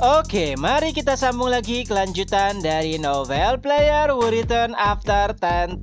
Oke, mari kita sambung lagi kelanjutan dari novel Player Who Return After 10,000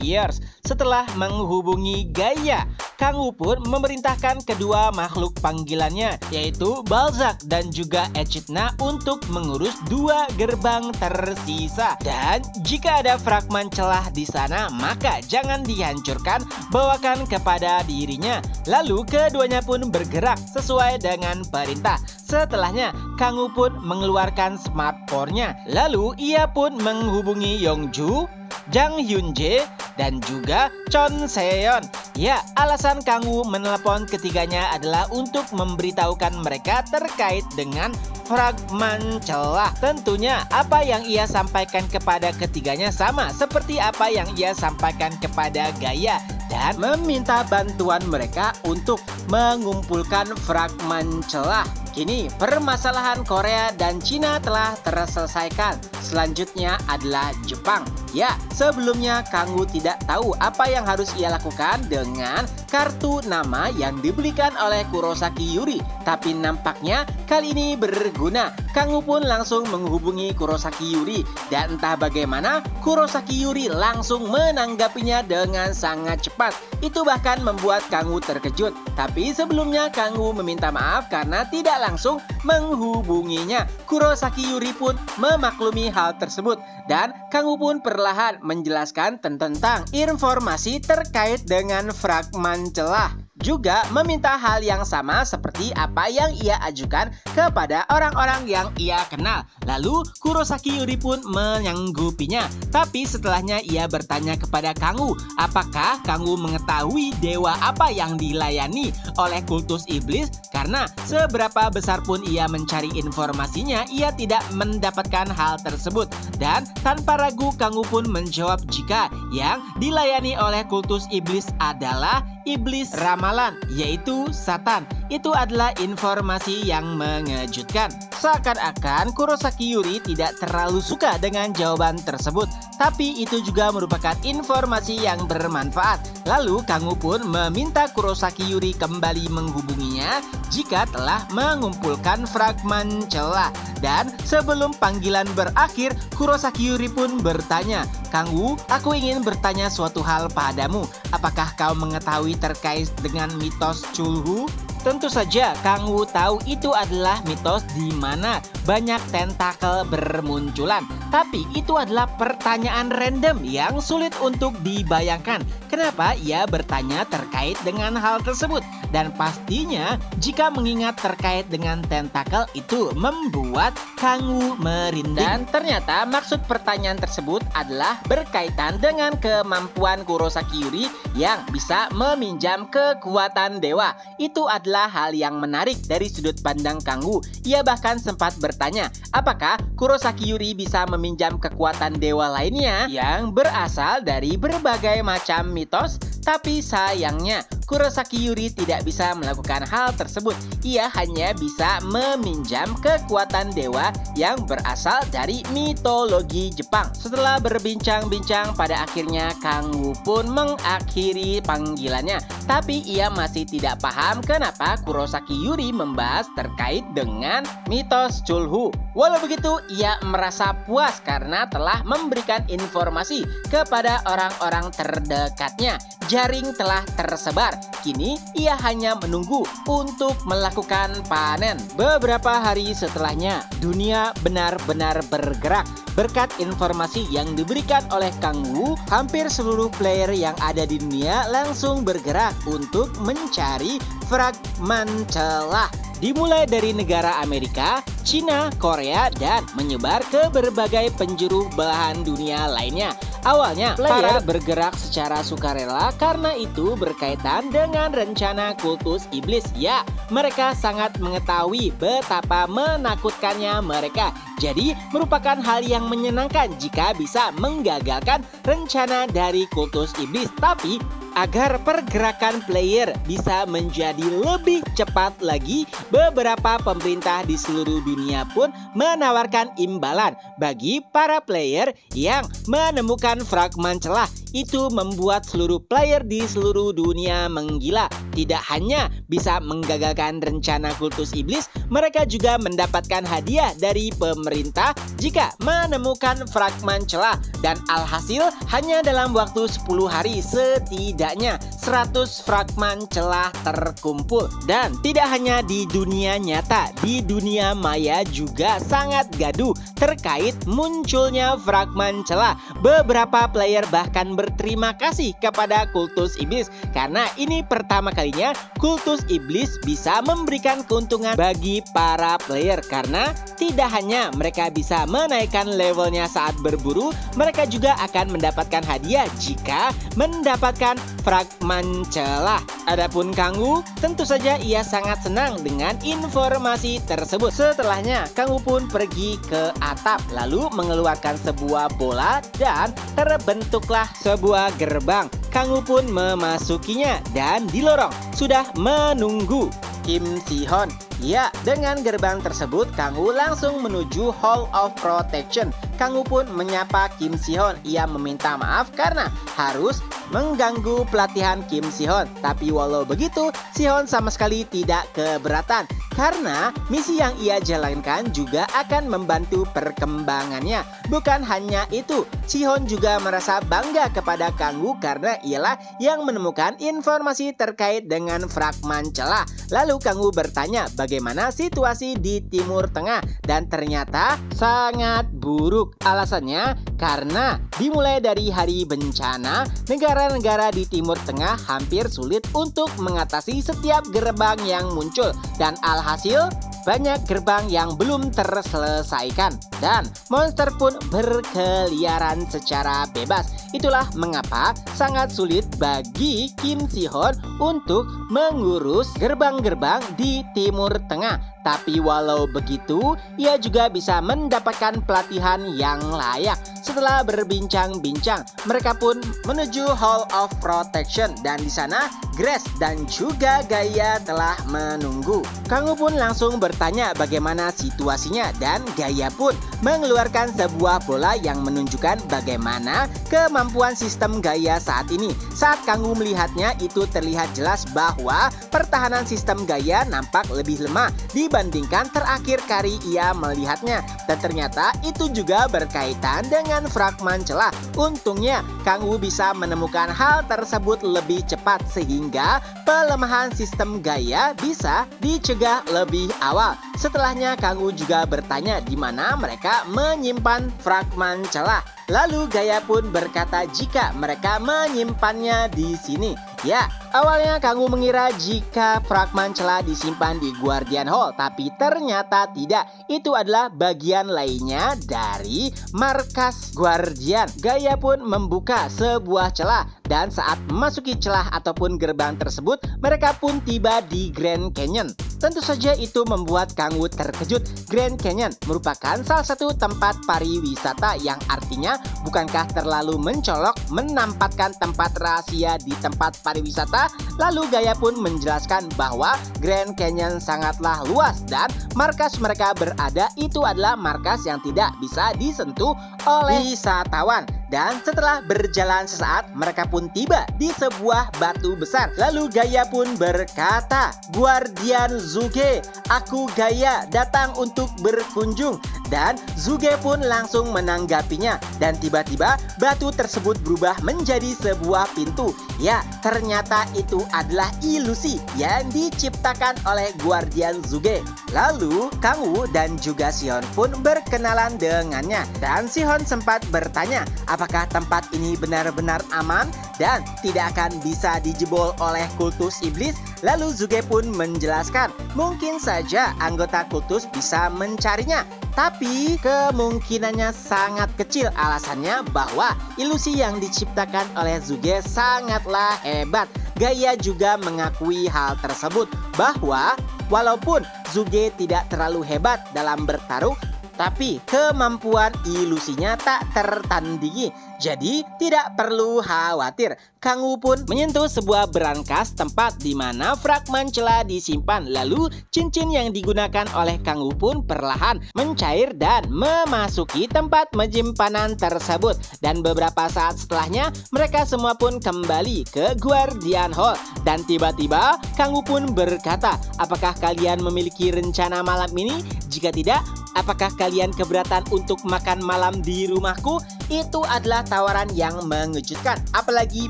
Years. Setelah menghubungi Gaia, Kang Wu pun memerintahkan kedua makhluk panggilannya, yaitu Balzac dan juga Echidna, untuk mengurus dua gerbang tersisa. Dan jika ada fragmen celah di sana, maka jangan dihancurkan, bawakan kepada dirinya. Lalu keduanya pun bergerak sesuai dengan perintah. Setelahnya, Kang Wu pun mengeluarkan smartphone-nya. Lalu ia pun menghubungi Yongju, Jang Hyunjae, dan juga Chon Seon. Ya, alasan Kang Wu menelepon ketiganya adalah untuk memberitahukan mereka terkait dengan fragmen celah. Tentunya apa yang ia sampaikan kepada ketiganya sama seperti apa yang ia sampaikan kepada Gaia, dan meminta bantuan mereka untuk mengumpulkan fragmen celah. Kini permasalahan Korea dan Cina telah terselesaikan. Selanjutnya adalah Jepang. Ya, sebelumnya Kang Wu tidak tahu apa yang harus ia lakukan dengan kartu nama yang dibelikan oleh Kurosaki Yuri. Tapi nampaknya kali ini berguna. Kang Wu pun langsung menghubungi Kurosaki Yuri, dan entah bagaimana Kurosaki Yuri langsung menanggapinya dengan sangat cepat. Itu bahkan membuat Kang Wu terkejut. Tapi sebelumnya Kang Wu meminta maaf karena tidak langsung menghubunginya. Kurosaki Yuri pun memaklumi hal tersebut, dan Kang Wu pun perlahan menjelaskan tentang informasi terkait dengan fragmen celah. Juga meminta hal yang sama seperti apa yang ia ajukan kepada orang-orang yang ia kenal. Lalu Kurosaki Yuri pun menyanggupinya. Tapi setelahnya ia bertanya kepada Kang Wu, apakah Kang Wu mengetahui dewa apa yang dilayani oleh kultus iblis? Karena seberapa besar pun ia mencari informasinya, ia tidak mendapatkan hal tersebut. Dan tanpa ragu Kang Wu pun menjawab jika yang dilayani oleh kultus iblis adalah iblis ramalan, yaitu Satan. Itu adalah informasi yang mengejutkan. Seakan-akan Kurosaki Yuri tidak terlalu suka dengan jawaban tersebut, tapi itu juga merupakan informasi yang bermanfaat. Lalu Kang Wu pun meminta Kurosaki Yuri kembali menghubunginya jika telah mengumpulkan fragmen celah. Dan sebelum panggilan berakhir, Kurosaki Yuri pun bertanya, Kang Wu, aku ingin bertanya suatu hal padamu. Apakah kau mengetahui terkait dengan mitos Chulhu? Tentu saja Kang Wu tahu itu adalah mitos di mana banyak tentakel bermunculan. Tapi itu adalah pertanyaan random yang sulit untuk dibayangkan. Kenapa ia bertanya terkait dengan hal tersebut? Dan pastinya jika mengingat terkait dengan tentakel itu membuat Kang Wu merinding. Dan ternyata maksud pertanyaan tersebut adalah berkaitan dengan kemampuan Kurosaki Yuri yang bisa meminjam kekuatan dewa. Itu adalah hal yang menarik dari sudut pandang Kang Wu. Ia bahkan sempat bertanya, apakah Kurosaki Yuri bisa meminjam kekuatan dewa lainnya yang berasal dari berbagai macam mitos. Tapi sayangnya Kurosaki Yuri tidak bisa melakukan hal tersebut. Ia hanya bisa meminjam kekuatan dewa yang berasal dari mitologi Jepang. Setelah berbincang-bincang, pada akhirnya Kang Wu pun mengakhiri panggilannya. Tapi ia masih tidak paham kenapa Kurosaki Yuri membahas terkait dengan mitos Chulhu. Walau begitu, ia merasa puas karena telah memberikan informasi kepada orang-orang terdekatnya. Jaring telah tersebar. Kini ia hanya menunggu untuk melakukan panen. Beberapa hari setelahnya, dunia benar-benar bergerak. Berkat informasi yang diberikan oleh Kang Wu, hampir seluruh player yang ada di dunia langsung bergerak untuk mencari fragmen celah. Dimulai dari negara Amerika, Cina, Korea, dan menyebar ke berbagai penjuru belahan dunia lainnya. Awalnya, player bergerak secara sukarela karena itu berkaitan dengan rencana kultus iblis. Ya, mereka sangat mengetahui betapa menakutkannya mereka. Jadi, merupakan hal yang menyenangkan jika bisa menggagalkan rencana dari kultus iblis. Tapi, agar pergerakan player bisa menjadi lebih cepat lagi, beberapa pemerintah di seluruh dunia pun menawarkan imbalan bagi para player yang menemukan fragmen celah. itu membuat seluruh player di seluruh dunia menggila. Tidak hanya bisa menggagalkan rencana kultus iblis, mereka juga mendapatkan hadiah dari pemerintah jika menemukan fragmen celah. Dan alhasil hanya dalam waktu 10 hari setidaknya 100 fragmen celah terkumpul. Dan tidak hanya di dunia nyata, di dunia maya juga sangat gaduh terkait munculnya fragmen celah. Beberapa player bahkan berterima kasih kepada kultus iblis karena ini pertama kalinya kultus iblis bisa memberikan keuntungan bagi para player, karena tidak hanya mereka bisa menaikkan levelnya saat berburu, mereka juga akan mendapatkan hadiah jika mendapatkan fragmen celah. Adapun Kang Wu, tentu saja ia sangat senang dengan informasi tersebut. Setelahnya, Kang Wu pun pergi ke atap lalu mengeluarkan sebuah bola dan terbentuklah sebuah gerbang. Kang Wu pun memasukinya dan di lorong sudah menunggu Kim Si-hyun. Ya, dengan gerbang tersebut Kang Wu langsung menuju Hall of Protection. Kang Wu pun menyapa Kim Si-hyun. Ia meminta maaf karena harus mengganggu pelatihan Kim Si-hyun. Tapi walau begitu, Si-hyun sama sekali tidak keberatan karena misi yang ia jalankan juga akan membantu perkembangannya. Bukan hanya itu, Si-hyun juga merasa bangga kepada Kang Wu karena ialah yang menemukan informasi terkait dengan fragmen celah. Lalu Kang Wu bertanya bagaimana situasi di Timur Tengah dan ternyata sangat buruk. Alasannya karena dimulai dari hari bencana, negara-negara di Timur Tengah hampir sulit untuk mengatasi setiap gerbang yang muncul dan alhasil banyak gerbang yang belum terselesaikan dan monster pun berkeliaran secara bebas. Itulah mengapa sangat sulit bagi Kim Si-hyun untuk mengurus gerbang-gerbang di Timur Tengah. Tapi walau begitu, ia juga bisa mendapatkan pelatihan yang layak. Setelah berbincang-bincang, mereka pun menuju Hall of Protection dan di sana Grace dan juga Gaia telah menunggu. Kang Wu pun langsung bertanya bagaimana situasinya dan Gaia pun mengeluarkan sebuah bola yang menunjukkan bagaimana kemampuan sistem Gaia saat ini. Saat Kang Wu melihatnya, itu terlihat jelas bahwa pertahanan sistem Gaia nampak lebih lemah dibandingkan terakhir kali ia melihatnya. Dan ternyata itu juga berkaitan dengan fragmen celah. Untungnya Kang Wu bisa menemukan hal tersebut lebih cepat sehingga pelemahan sistem Gaia bisa dicegah lebih awal. Setelahnya Kang Wu juga bertanya di mana mereka menyimpan fragmen celah. Lalu Gaia pun berkata jika mereka menyimpannya di sini. Ya, awalnya Kang Wu mengira jika fragmen celah disimpan di Guardian Hall, tapi ternyata tidak. Itu adalah bagian lainnya dari markas Guardian. Gaia pun membuka sebuah celah dan saat memasuki celah ataupun gerbang tersebut, mereka pun tiba di Grand Canyon. Tentu saja itu membuat Kang Wu terkejut. Grand Canyon merupakan salah satu tempat pariwisata yang artinya bukankah terlalu mencolok menampakkan tempat rahasia di tempat pariwisata? Lalu Gaia pun menjelaskan bahwa Grand Canyon sangatlah luas dan markas mereka berada itu adalah markas yang tidak bisa disentuh oleh wisatawan. Dan setelah berjalan sesaat, mereka pun tiba di sebuah batu besar. Lalu Gaia pun berkata, "Guardian Zuge, aku Gaia datang untuk berkunjung." Dan Zuge pun langsung menanggapinya. Dan tiba-tiba batu tersebut berubah menjadi sebuah pintu. Ya, ternyata itu adalah ilusi yang diciptakan oleh Guardian Zuge. Lalu Kang Wu dan juga Si-hyun pun berkenalan dengannya. Dan Si-hyun sempat bertanya apakah tempat ini benar-benar aman dan tidak akan bisa dijebol oleh kultus iblis. Lalu Zuge pun menjelaskan mungkin saja anggota kultus bisa mencarinya, tapi kemungkinannya sangat kecil. Alasannya bahwa ilusi yang diciptakan oleh Zuge sangatlah hebat. Gaia juga mengakui hal tersebut bahwa walaupun Zuge tidak terlalu hebat dalam bertarung, Tapi kemampuan ilusinya tak tertandingi. Jadi tidak perlu khawatir. Kang Wu pun menyentuh sebuah berangkas tempat di mana fragmen celah disimpan. Lalu cincin yang digunakan oleh Kang Wu pun perlahan mencair dan memasuki tempat penyimpanan tersebut. Dan beberapa saat setelahnya mereka semua pun kembali ke Guardian Hall. Dan tiba-tiba Kang Wu pun berkata, apakah kalian memiliki rencana malam ini? Jika tidak, apakah kalian keberatan untuk makan malam di rumahku? Itu adalah tawaran yang mengejutkan, apalagi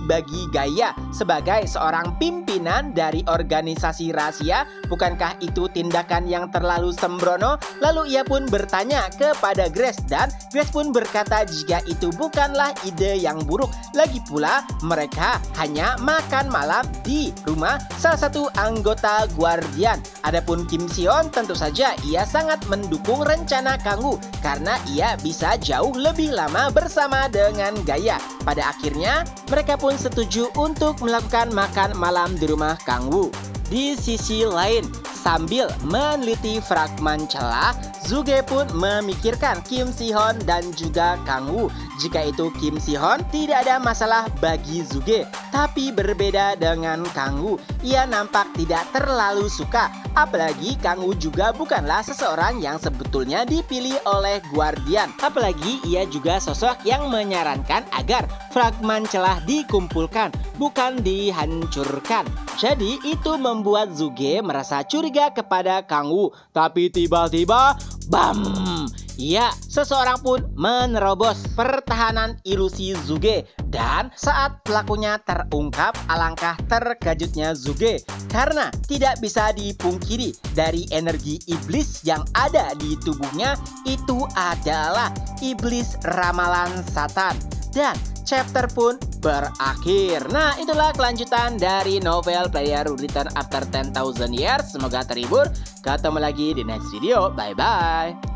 bagi Gaia sebagai seorang pimpinan dari organisasi rahasia. Bukankah itu tindakan yang terlalu sembrono? Lalu ia pun bertanya kepada Grace dan Grace pun berkata jika itu bukanlah ide yang buruk. Lagi pula mereka hanya makan malam di rumah salah satu anggota Guardian. Adapun Kim Si-hyun tentu saja ia sangat mendukung rencana Kang Wu karena ia bisa jauh lebih lama bersama dengan Gaia. Pada akhirnya mereka pun setuju untuk melakukan makan malam di rumah Kang Wu. Di sisi lain, sambil meneliti fragmen celah, Zuge pun memikirkan Kim Si-hyun dan juga Kang Wu. Jika itu Kim Si-hyun, tidak ada masalah bagi Zuge. Tapi berbeda dengan Kang Wu, ia nampak tidak terlalu suka. Apalagi Kang Wu juga bukanlah seseorang yang sebetulnya dipilih oleh Guardian. Apalagi ia juga sosok yang menyarankan agar fragmen celah dikumpulkan, bukan dihancurkan. Jadi itu membuat Zuge merasa curiga kepada Kang Wu. Tapi tiba-tiba, bam! Ya, seseorang pun menerobos pertahanan ilusi Zuge. Dan saat pelakunya terungkap, alangkah terkejutnya Zuge. Karena tidak bisa dipungkiri dari energi iblis yang ada di tubuhnya itu adalah iblis ramalan Satan. Dan chapter pun berakhir. Nah, itulah kelanjutan dari novel Player Return After 10,000 Years. Semoga terhibur. Ketemu lagi di next video. Bye-bye.